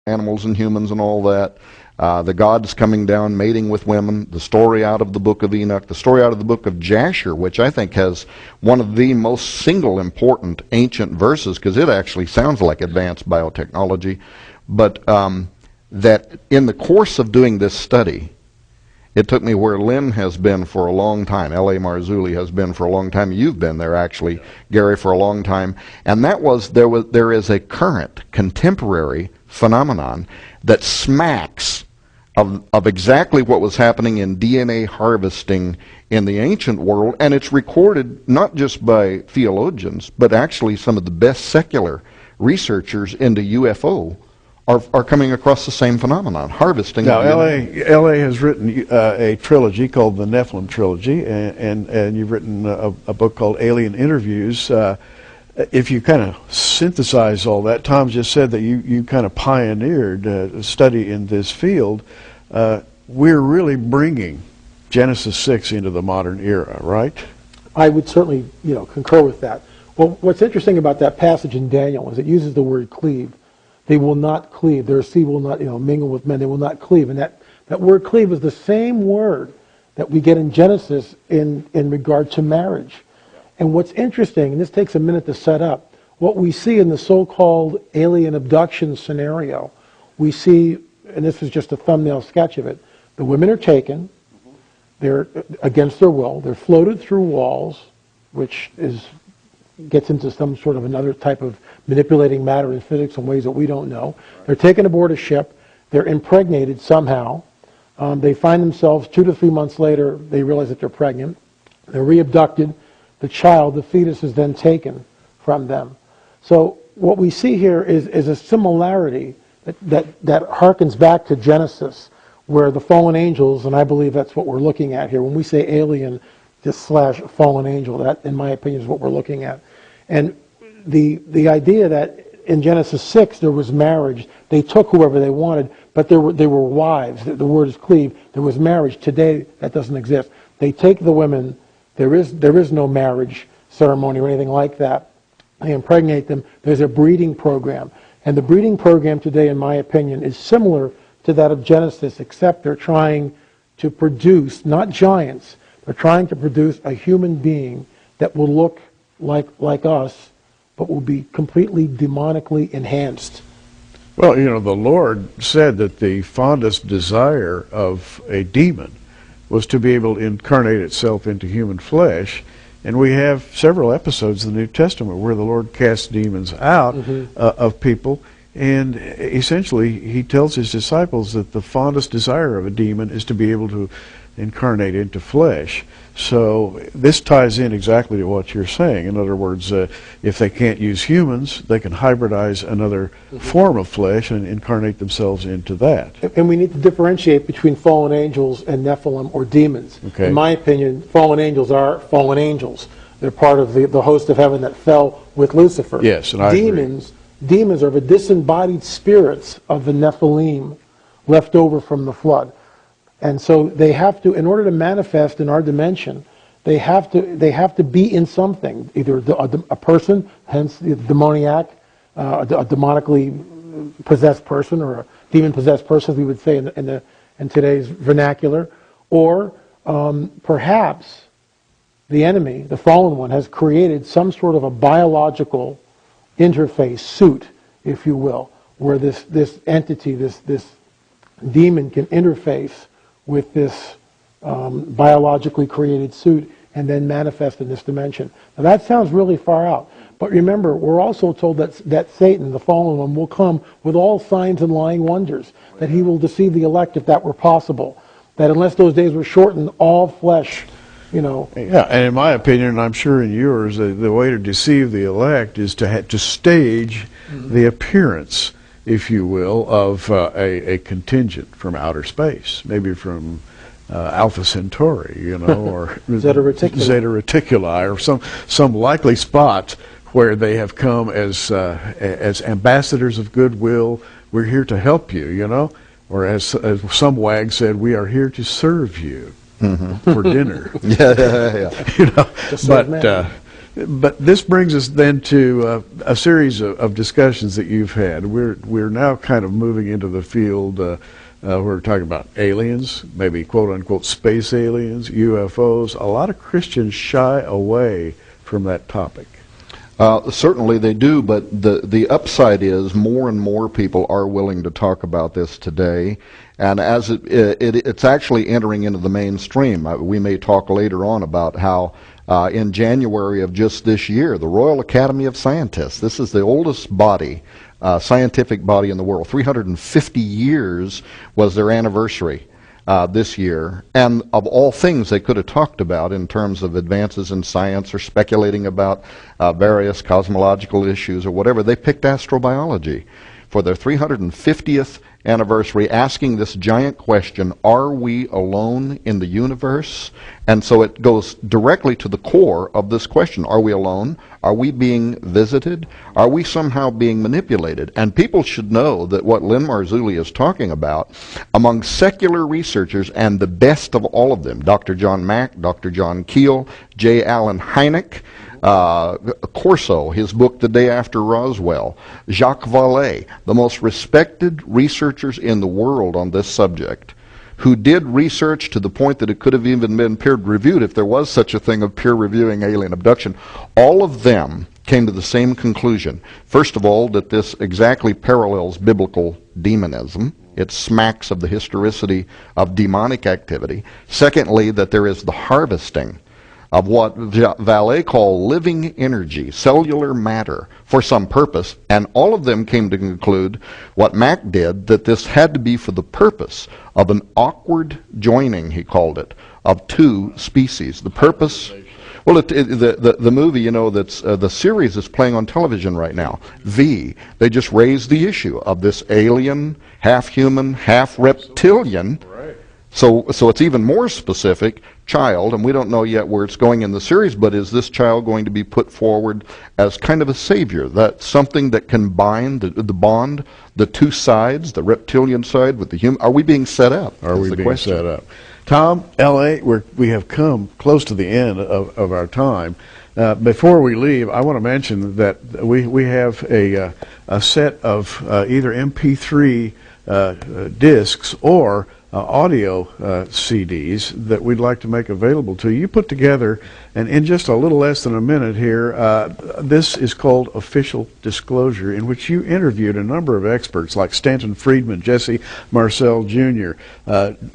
animals and humans and all that. The gods coming down, mating with women, the story out of the book of Enoch, the story out of the book of Jasher, which I think has one of the most single important ancient verses, because it actually sounds like advanced biotechnology, but that in the course of doing this study, it took me where Lynn has been for a long time. L.A. Marzulli has been for a long time. You've been there, actually, Geary, for a long time. And that was there is a current, contemporary phenomenon that smacks of exactly what was happening in DNA harvesting in the ancient world, and it's recorded not just by theologians, but actually some of the best secular researchers into UFO are coming across the same phenomenon, harvesting. Now, L.A. has written a trilogy called the Nephilim Trilogy, and you've written a book called Alien Interviews. If you kind of synthesize all that, Tom just said that you kind of pioneered a study in this field. We're really bringing Genesis 6 into the modern era, right? I would certainly, concur with that. Well, what's interesting about that passage in Daniel is it uses the word cleave. They will not cleave. Their seed will not, mingle with men. They will not cleave. And that word cleave is the same word that we get in Genesis in regard to marriage. And what's interesting, and this takes a minute to set up, what we see in the so-called alien abduction scenario, we see, and this is just a thumbnail sketch of it, the women are taken, they're against their will, they're floated through walls, which gets into some sort of another type of manipulating matter in physics in ways that we don't know. They're taken aboard a ship, they're impregnated somehow, they find themselves 2 to 3 months later, they realize that they're pregnant, they're re-abducted, the child, the fetus, is then taken from them. So what we see here is a similarity that harkens back to Genesis, where the fallen angels, and I believe that's what we're looking at here. When we say alien / fallen angel, that, in my opinion, is what we're looking at. And the idea that in Genesis 6 there was marriage, they took whoever they wanted, but they were wives. The word is cleave. There was marriage. Today that doesn't exist. They take the women. There is no marriage ceremony or anything like that. They impregnate them. There's a breeding program. And the breeding program today, in my opinion, is similar to that of Genesis, except they're trying to produce, not giants, they're trying to produce a human being that will look like us, but will be completely demonically enhanced. Well, the Lord said that the fondest desire of a demon was to be able to incarnate itself into human flesh. And we have several episodes in the New Testament where the Lord casts demons out of people. And essentially, he tells his disciples that the fondest desire of a demon is to be able to incarnate into flesh. So this ties in exactly to what you're saying. In other words, if they can't use humans, they can hybridize another form of flesh and incarnate themselves into that. And we need to differentiate between fallen angels and Nephilim or demons. Okay. In my opinion, fallen angels are fallen angels. They're part of the host of heaven that fell with Lucifer. Yes, and I agree. Demons are the disembodied spirits of the Nephilim left over from the flood. And so they have to, in order to manifest in our dimension, they have to be in something, either a person, hence the demoniac, a demonically possessed person, or a demon-possessed person, as we would say in today's vernacular, or perhaps the enemy, the fallen one, has created some sort of a biological interface suit, if you will, where this entity, this demon can interface with this biologically created suit and then manifest in this dimension. Now that sounds really far out, but remember, we're also told that Satan, the fallen one, will come with all signs and lying wonders, that he will deceive the elect if that were possible, that unless those days were shortened, all flesh, Yeah, and in my opinion, and I'm sure in yours, the way to deceive the elect is to stage the appearance, if you will, of a contingent from outer space, maybe from Alpha Centauri, or Zeta Reticuli, or some likely spot where they have come as ambassadors of goodwill. We're here to help you, or as some wag said, we are here to serve you for dinner. Yeah. But this brings us then to a series of discussions that you've had. We're now kind of moving into the field. We're talking about aliens, maybe quote unquote space aliens, UFOs. A lot of Christians shy away from that topic. Certainly they do, but the upside is more and more people are willing to talk about this today, and as it's actually entering into the mainstream. We may talk later on about how in January of just this year, the Royal Academy of Scientists, this is the oldest body, scientific body in the world, 350 years was their anniversary this year, and of all things they could have talked about in terms of advances in science or speculating about various cosmological issues or whatever, they picked astrobiology for their 350th anniversary, asking this giant question, are we alone in the universe? And so it goes directly to the core of this question. Are we alone? Are we being visited? Are we somehow being manipulated? And people should know that what Lynn Marzulli is talking about, among secular researchers, and the best of all of them, Dr. John Mack, Dr. John Keel, J. Allen Hynek, Corso, his book The Day After Roswell, Jacques Vallée, the most respected researchers in the world on this subject, who did research to the point that it could have even been peer-reviewed if there was such a thing of peer-reviewing alien abduction. All of them came to the same conclusion. First of all, that this exactly parallels biblical demonism. It smacks of the historicity of demonic activity. Secondly, that there is the harvesting of what Vallée called living energy, cellular matter, for some purpose, and all of them came to conclude what Mack did, that this had to be for the purpose of an awkward joining, he called it, of two species. The purpose, well, the movie, you know, that's the series is playing on television right now, V. They just raised the issue of this alien, half human, half reptilian. Right. So it's even more specific, child, and we don't know yet where it's going in the series, but is this child going to be put forward as kind of a savior, that something that can bind, the bond, the two sides, the reptilian side with the human? Are we being set up? Are we being set up? Tom, L.A., we have come close to the end of our time. Before we leave, I want to mention that we have a set of either MP3 discs or audio CDs that we'd like to make available to you. You put together, and in just a little less than a minute here, this is called Official Disclosure, in which you interviewed a number of experts like Stanton Friedman, Jesse Marcel Jr., and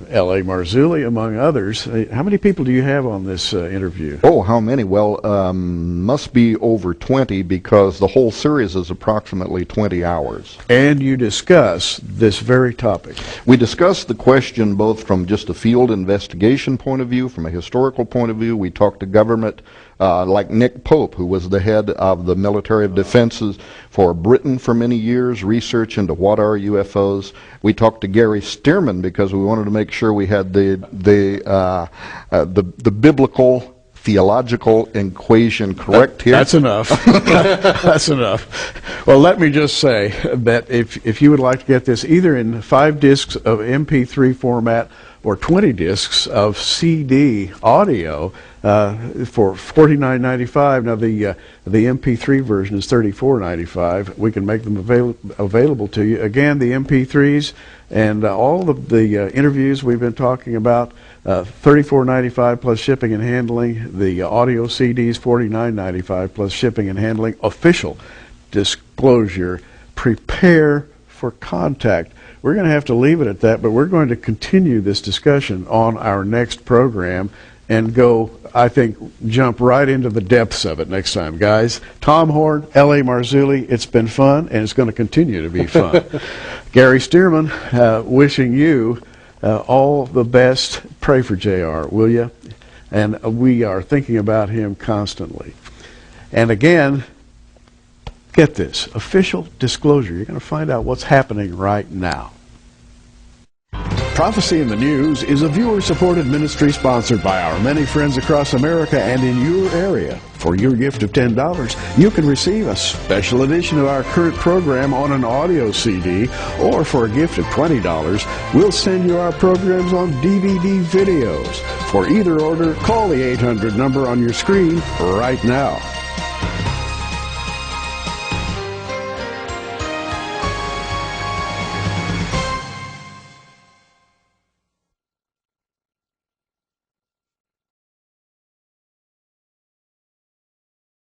L.A. Marzulli, among others. How many people do you have on this interview? Oh, how many? Well, must be over 20, because the whole series is approximately 20 hours. And you discuss this very topic. We discussed the question both from just a field investigation point of view, from a historical point of view. We talked to government like Nick Pope, who was the head of the military of defenses for Britain for many years, research into what are UFOs. We talked to Geary Stearman because we wanted to make sure we had the biblical theological equation correct here. That's enough. That's enough. Well, let me just say that if you would like to get this either in 5 discs of MP3 format or 20 discs of CD audio for $49.95. Now the MP3 version is $34.95. We can make them available to you. Again, the MP3s and all of the interviews we've been talking about, $34.95 plus shipping and handling. The audio CDs, $49.95 plus shipping and handling. Official Disclosure. Prepare for contact. We're going to have to leave it at that, but we're going to continue this discussion on our next program and go, I think, jump right into the depths of it next time. Guys, Tom Horn, L.A. Marzulli, it's been fun, and it's going to continue to be fun. Gary Stearman, wishing you all the best. Pray for JR, will you? And we are thinking about him constantly. And again, get this, Official Disclosure. You're going to find out what's happening right now. Prophecy in the News is a viewer-supported ministry sponsored by our many friends across America and in your area. For your gift of $10, you can receive a special edition of our current program on an audio CD, or for a gift of $20, we'll send you our programs on DVD videos. For either order, call the 800 number on your screen right now.